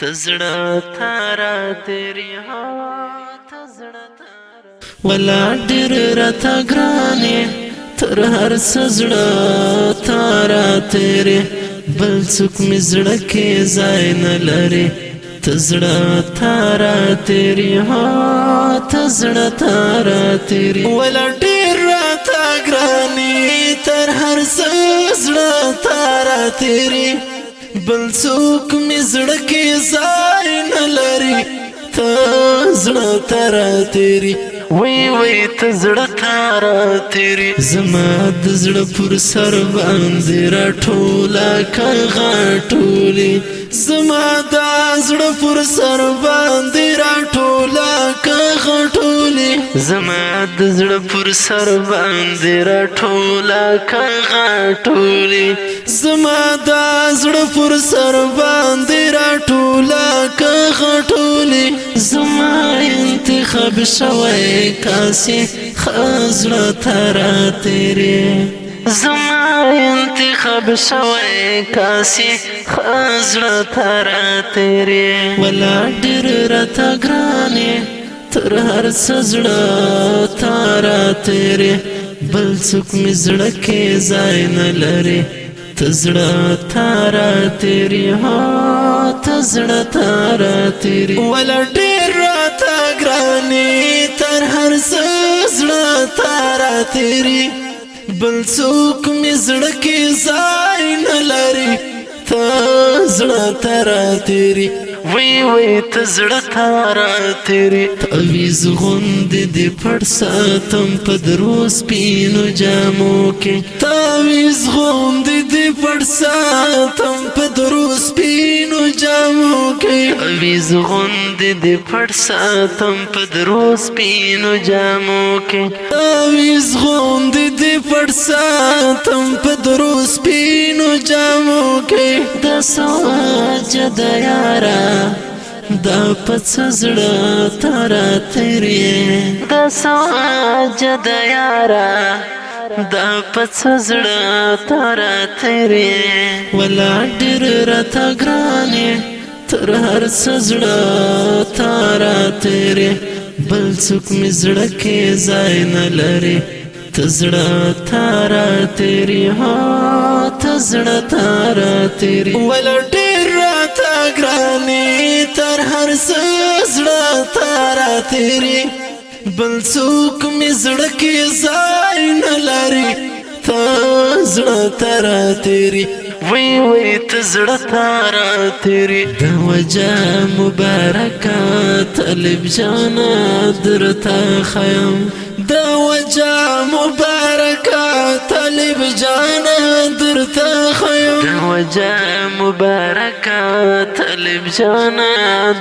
تزړه تارا تیری ها تزړه تارا ولا ډېر راته ګرانې تر هر څه زړه تارا تیری بل څوک مې زړه کې ځای نه لري تزړه تارا تیری ها تزړه تارا تیری ولا ډېر راته ګرانې تر هر څه زړه تارا تیری بل څوک مې زړه کې ځای نه لري تزړه تارا تیری وی وی تزړه تارا تیری زما د زړه پر سر باندې راټوله غاټولې زما د زړه پر سر باندې راټوله غاټولې زما د زړه پر سر باندې راټوله غاټولې زما د زړه پر سر باندې راټوله غاټولې زما انتخاب شوی کاسي خزړه تارا تیری زما انتخاب شوی کاسي خزړه تارا تیری ولا ډېر راته ګرانې تر هر څه زړه تارا تیری بل څوک مې زړه کې ځای نه لري تزړه تارا تیری ها تزړه تارا تیری ولا ډېر راته ګرانې تر هر څه زړه تارا تیری بل څوک مې زړه کې ځای نه لري تزړه تارا تیری وی وی تزړه تارا تیری تعویز غوندې دې پټ ساتم په درو سپینو جامو کې تعویز غوندې دې پټ ساتم په درو سپینو جامو کې تعویز غوندې دې پټ ساتم په درو سپینو جامو کې تعویز غوندې دې پټ ساتم په درو سپینو جامو کې د سواجد یارا دا پڅ زړه تارا تیری د سواجد یارا دا پڅ زړه تارا تیری ولا ډېر راته ګرانې تر هر څه زړه تارا تیری بل څوک مې زړه کې ځای نه لري تزړه تارا تیری ها تزړه تارا تیری ولا ډېر راته ګرانې تر هر څه زړه تارا تیری بل څوک مې زړه کې ځای نه لري تزړه تارا تیری وی وی تزړه تارا تیری د وجه مبارکه طالب جانا درته خیم د وجه مبارکه طالب جانا درته خیم د وجه مبارکه طالب جانا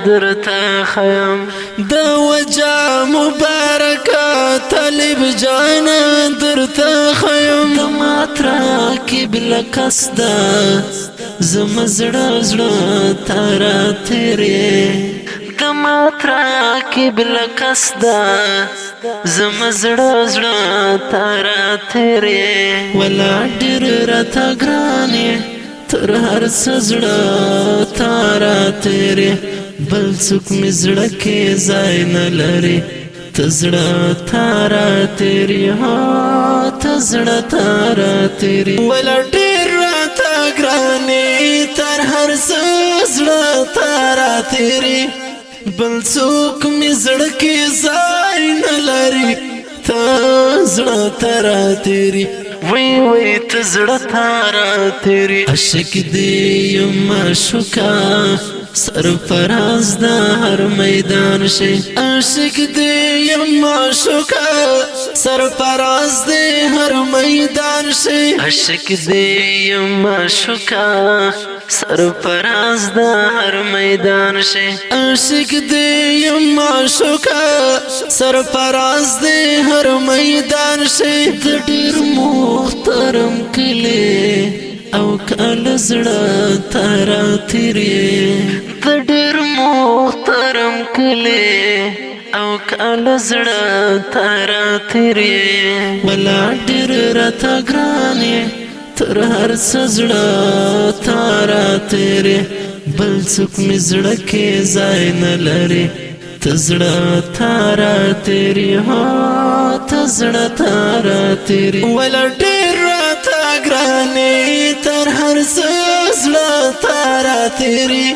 درته خیم د وجه مبارکه طالب جانا درته خیم د ماترا کې بل قصدا زما زړه زړه تارا تیری د ماترا کې بل قصدا زما زړه زړه تارا تیری ولا ډېر راته ګرانې تر هر څه زړه تارا تیری بل څوک مې زړه کې ځای نه لري تزړه تارا تیری ها تزړه تارا تیری ولا ډېر راته ګرانې تر هر څه زړه تارا تیری بل څوک مې زړه کې ځای نه لري تزړه تارا تیری وی وی تزړه تارا تیری عاشق دې یم عاشقا سرفراز د هر میدان شي عاشق دې یم عاشقا سرفراز د هر میدان شي عاشق دې یم عاشقا سرفراز د هر میدان شي عاشق دې یم عاشقا سرفراز د هر میدان شي د ډېر محترم کلی او کله زړه تارا تیری د ډېر محترم کلی او کله زړه تارا تیری ولا ډېر راته ګرانې تر هر څه زړه تارا تیری بل څوک مې زړه کې ځای نه لري ته زړه تارا تیری هو ته زړه تارا تیری ولا ډېر راته ګرانې تر هر څه زړه تارا تیری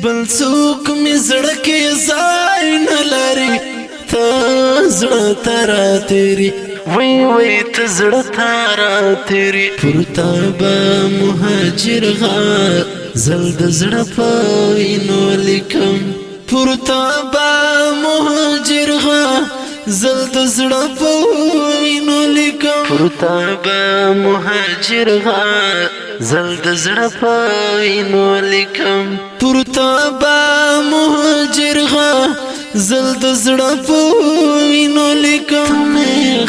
بل څوک مې زړه کې ځای نه لري ته زړه تارا تیری وی وی ته زړه تارا تیری پورته به مهاجر غزل د زړه په وینو لیکم پورته به مهاجر غزل د زړه په وینو لیکم پورته به مهاجر غزل د زړه په وینو لیکم پورته به مهاجر غزل د زړه په وینو لیکم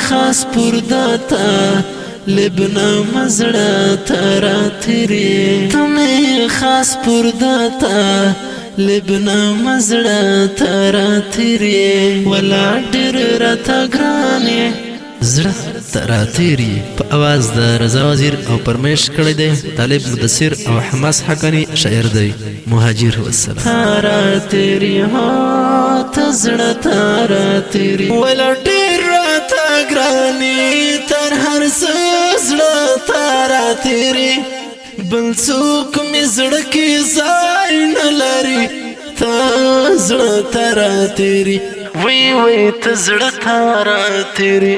خاص پرداتا لبنا مزړه تارا تیری تمه خاص پرداتا لبنا مزړه تارا تیری ولا ډېر راته ګرانې زړه تارا تیری په اواز د رضا وزیر او پرمیش کړی دی طالب مدثر او حماس حقانی شاعر دی مهاجر والسلام تارا تیری هو ته زړه تارا تیری ولا ډېر راته ګرانې تر هر څه زړه تارا تیری بل څوک مې زړه کې ځای نه لري ته زړه تارا تیری وی وی ته زړه تارا تیری